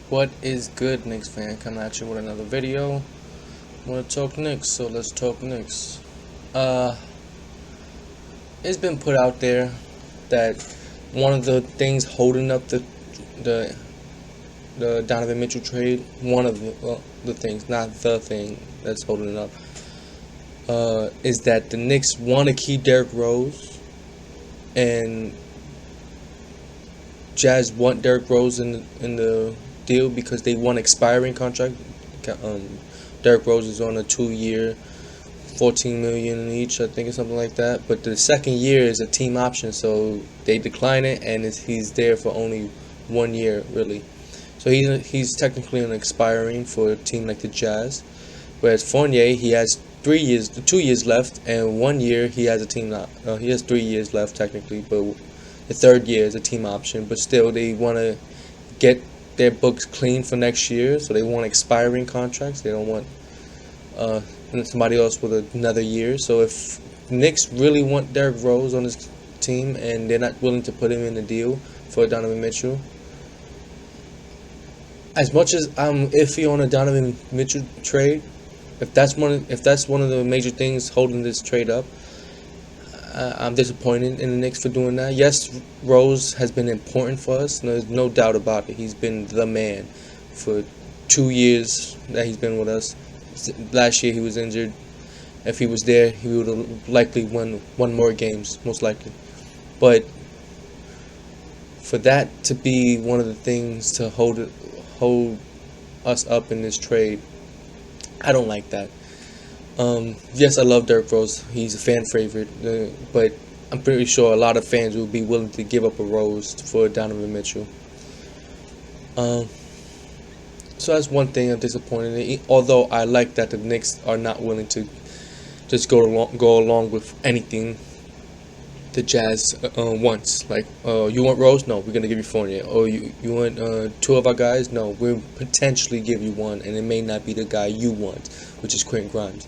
What is good, Knicks fan? Coming at you with another video. Want to talk Knicks, so let's talk Knicks. Uh, it's been put out there that one of the things holding up the the Donovan Mitchell trade, one of the things, not the thing that's holding it up, is that the Knicks want to keep Derrick Rose, and Jazz want Derrick Rose in the deal because they want expiring contract. Um, Derrick Rose is on a 2 year, 14 million each, I think, or something like that. But the second year is a team option, so they decline it, and he's there for only 1 year, really. So he's technically an expiring for a team like the Jazz. Whereas Fournier, he has 3 years, 2 years left, and 1 year he has a team. He has 3 years left technically, but the third year is a team option. But still, they want to get their books clean for next year, so they want expiring contracts. They don't want somebody else with another year. So if Knicks really want Derrick Rose on his team and they're not willing to put him in the deal for Donovan Mitchell, as much as I'm iffy on a Donovan Mitchell trade, if that's one of the major things holding this trade up, I'm disappointed in the Knicks for doing that. Yes, Rose has been important for us. There's no doubt about it. He's been the man for 2 years that he's been with us. Last year he was injured. If he was there, he would have likely won more games, most likely. But for that to be one of the things to hold us up in this trade, I don't like that. Yes, I love Derrick Rose. He's a fan favorite, but I'm pretty sure a lot of fans will be willing to give up a Rose for Donovan Mitchell. So that's one thing I'm disappointed in. Although I like that the Knicks are not willing to just go along with anything the Jazz wants. Like, you want Rose? No, we're gonna give you Fournier. Or you want two of our guys? No, we'll potentially give you one, and it may not be the guy you want, which is Quentin Grimes.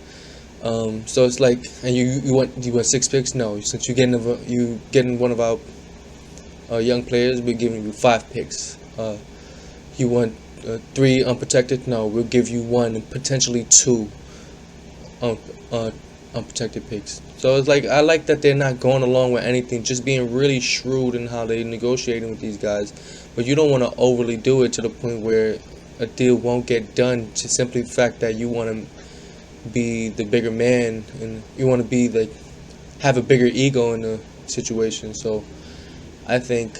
So it's like, and you want 6 picks? No, since you're getting one of our young players, we're giving you 5 picks. You want 3 unprotected? No, we'll give you 1 and potentially 2 unprotected picks. So it's like, I like that they're not going along with anything, just being really shrewd in how they're negotiating with these guys. But you don't want to overly do it to the point where a deal won't get done, to simply the fact that you want to be the bigger man and you want to be like, have a bigger ego in the situation. So I think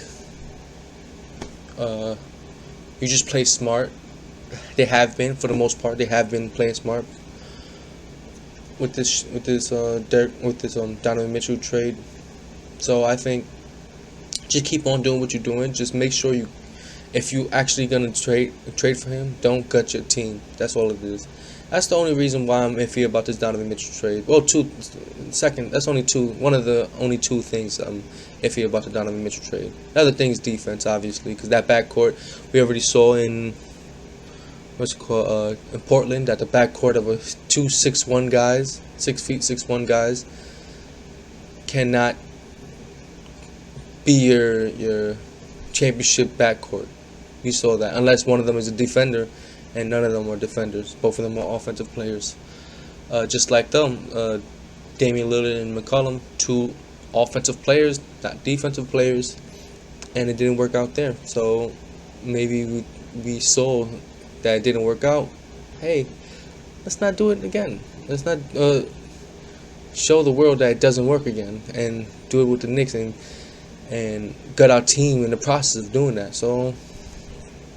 you just play smart. They have been, for the most part, they have been playing smart with this Donovan Mitchell trade. So I think just keep on doing what you're doing. Just make sure if you actually gonna trade for him, don't gut your team. That's all it is. That's the only reason why I'm iffy about this Donovan Mitchell trade. Well, that's one of the only 2 things I'm iffy about the Donovan Mitchell trade. The other thing is defense, obviously, because that backcourt, we already saw in in Portland, that the backcourt of 6'1" guys, 6'1" guys, cannot be your championship backcourt. You saw that, unless one of them is a defender, and none of them are defenders. Both of them are offensive players. Just like them, Damian Lillard and McCollum, 2 offensive players, not defensive players, and it didn't work out there. So maybe we saw that it didn't work out. Hey, let's not do it again. Let's not show the world that it doesn't work again, and do it with the Knicks and gut our team in the process of doing that. So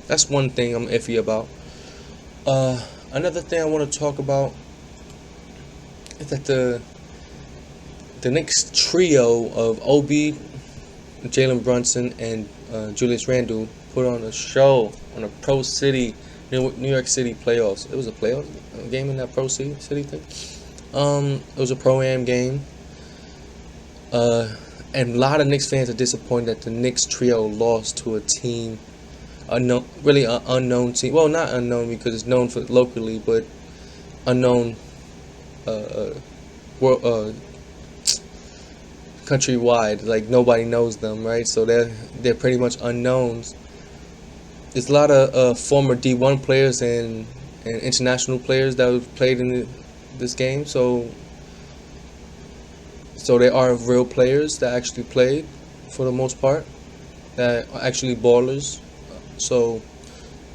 that's one thing I'm iffy about. Another thing I want to talk about is that the Knicks trio of OB, Jalen Brunson, and Julius Randle put on a show on a Pro City, New York City playoffs. It was a playoff game in that Pro City thing. It was a Pro-Am game. And a lot of Knicks fans are disappointed that the Knicks trio lost to a team, really an unknown team. Well, not unknown because it's known for locally, but unknown countrywide. Like, nobody knows them, right? So they're pretty much unknowns there's a lot of former D1 players and international players that have played in this game. So they are real players that actually played for the most part, that are actually ballers. So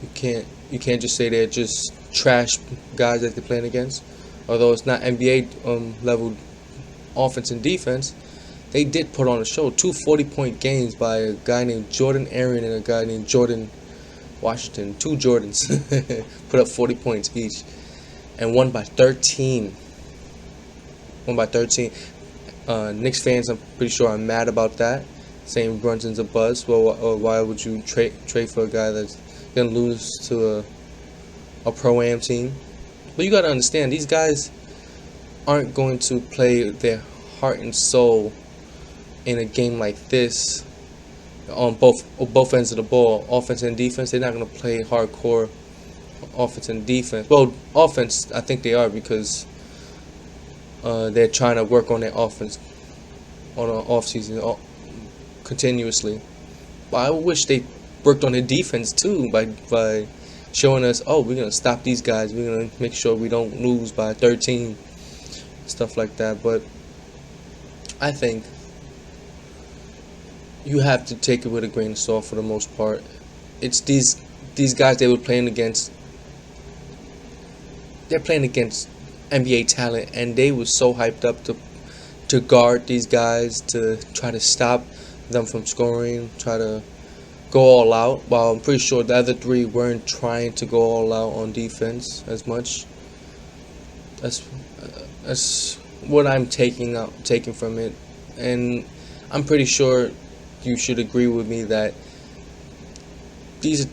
you can't just say they're just trash guys that they're playing against. Although it's not NBA level offense and defense, they did put on a show. Two 40-point games by a guy named Jordan Aaron and a guy named Jordan Washington. Two Jordans put up 40 points each and won by 13. Won by 13. Knicks fans, I'm pretty sure, are mad about that, saying Brunson's a buzz. Well, why would you trade for a guy that's gonna lose to a pro-am team? But you gotta understand, these guys aren't going to play their heart and soul in a game like this on both ends of the ball, offense and defense. They're not gonna play hardcore offense and defense. Well, offense, I think they are, because they're trying to work on their offense on an off season continuously. But I wish they worked on their defense too by showing us, oh, we're gonna stop these guys. We're gonna make sure we don't lose by 13, stuff like that. But I think you have to take it with a grain of salt for the most part. It's these guys they were playing against. They're playing against NBA talent, and they were so hyped up to guard these guys, to try to stop them from scoring, try to go all out. While I'm pretty sure the other three weren't trying to go all out on defense as much. That's what I'm taking from it, and I'm pretty sure you should agree with me that these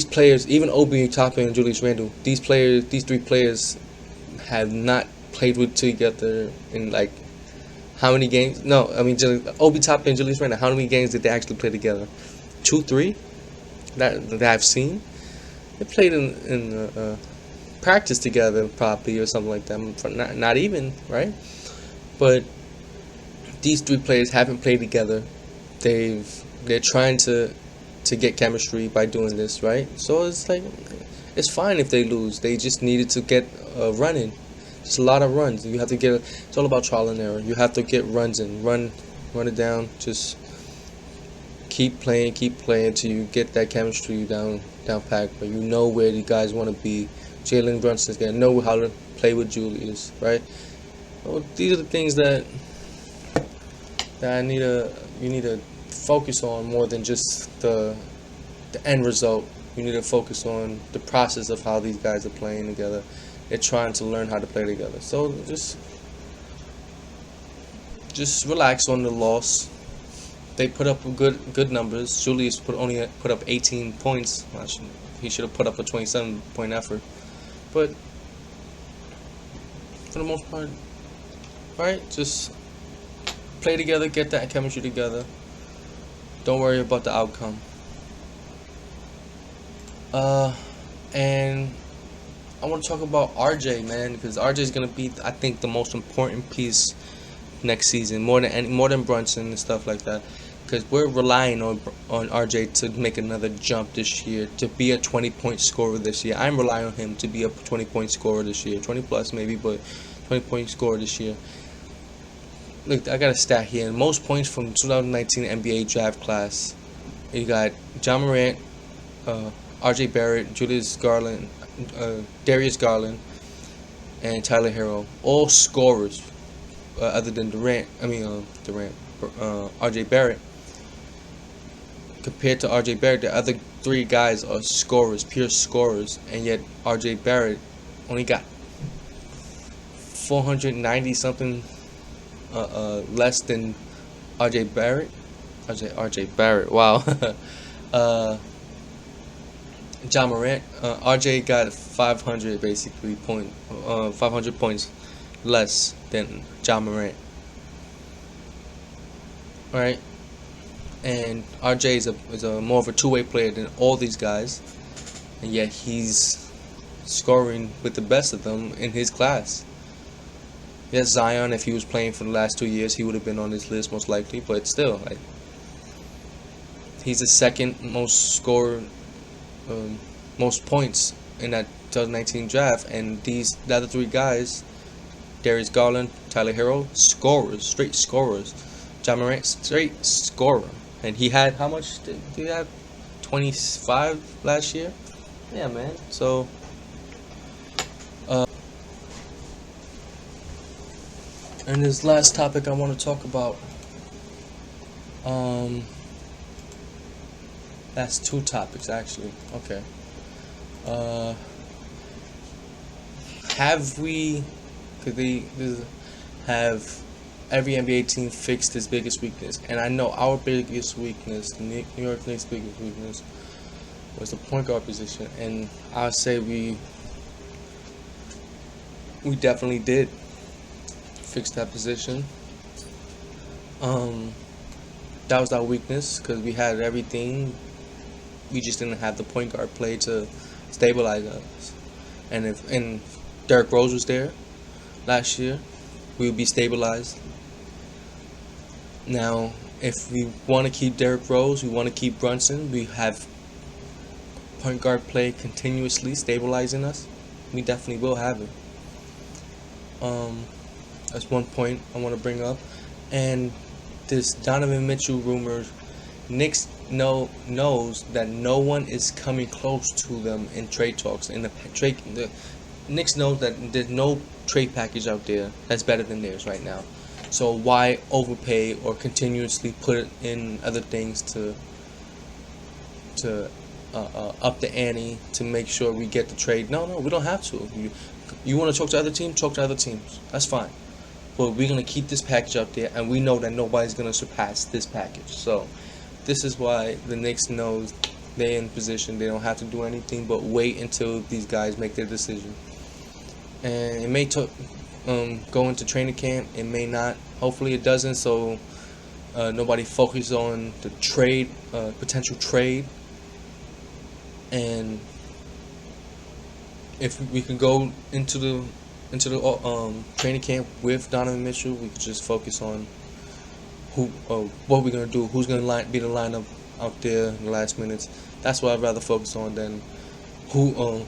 players, even Obi Toppin and Julius Randle, these three players have not played with together in like how many games? No, I mean Obi Toppin and Julius Randle. How many games did they actually play together? 2, 3 that I've seen. They played in practice together probably or something like that. Not even, right? But these three players haven't played together. They're trying to get chemistry by doing this, right? So it's like, it's fine if they lose. They just needed to get running. Just a lot of runs. You have to get. It's all about trial and error. You have to get runs in. Run it down. Just keep playing till you get that chemistry down pack. But you know where the guys want to be. Jalen Brunson's gonna know how to play with Julius, right? Well, these are the things that you need to focus on more than just the end result. You need to focus on the process of how these guys are playing together. They're trying to learn how to play together. So just relax on the loss. They put up good numbers. Julius only put up 18 points. He should have put up a 27-point effort. But for the most part, right? Just play together, get that chemistry together. Don't worry about the outcome. And I want to talk about RJ, man, because RJ is gonna be, I think, the most important piece next season, more than Brunson and stuff like that. Because we're relying on RJ to make another jump this year, to be a 20-point scorer this year. I'm relying on him to be a 20-point scorer this year, 20 plus maybe, but 20-point scorer this year. Look, I got a stat here. Most points from 2019 NBA draft class. You got John Morant, RJ Barrett, Julius Garland, Darius Garland, and Tyler Hero. All scorers, other than RJ Barrett. Compared to RJ Barrett, the other three guys are scorers, pure scorers, and yet RJ Barrett only got 490 something less than RJ Barrett. RJ Barrett, wow. John Morant, RJ got 500 basically 500 points less than John Morant. All right. And RJ is a more of a two-way player than all these guys, and yet he's scoring with the best of them in his class. Yes, Zion, if he was playing for the last 2 years, he would have been on this list most likely, but still, like, he's the second most scorer most points in that 2019 draft, and the other three guys, Darius Garland, Tyler Hero, scorers, straight scorers. John Morant, straight scorer, and he had how much did he have? 25 last year. Yeah, man. So, and this last topic I want to talk about. That's two topics actually. Okay. Have we? Could they have every NBA team fixed its biggest weakness? And I know our biggest weakness, the New York Knicks' biggest weakness, was the point guard position, and I'll say we definitely did fix that position. That was our weakness because we had everything. We just didn't have the point guard play to stabilize us. And if Derrick Rose was there last year, we would be stabilized. Now, if we want to keep Derrick Rose, we want to keep Brunson, we have point guard play continuously stabilizing us, we definitely will have it. That's one point I want to bring up. And this Donovan Mitchell rumors, Knicks knows that no one is coming close to them in trade talks. The Knicks knows that there's no trade package out there that's better than theirs right now. So why overpay or continuously put it in other things to up the ante to make sure we get the trade? No, we don't have to. You want to talk to other teams? Talk to other teams. That's fine. But we're going to keep this package out there, and we know that nobody's going to surpass this package. So this is why the Knicks knows they're in position. They don't have to do anything but wait until these guys make their decision. And it may go into training camp. It may not. Hopefully it doesn't, so nobody focuses on the trade, potential trade. And if we can go into the training camp with Donovan Mitchell, we could just focus on what we're gonna do, who's gonna be the lineup out there in the last minutes. That's what I'd rather focus on than who.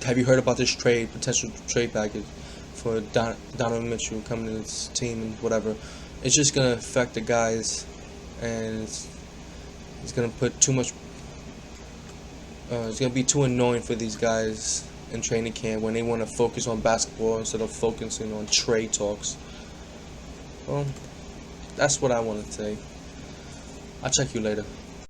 Have you heard about this potential trade package for Donovan Mitchell coming to this team and whatever? It's just gonna affect the guys, and it's gonna put too much. It's gonna be too annoying for these guys in training camp when they want to focus on basketball instead of focusing on trade talks. Well, that's what I want to say. I'll check you later.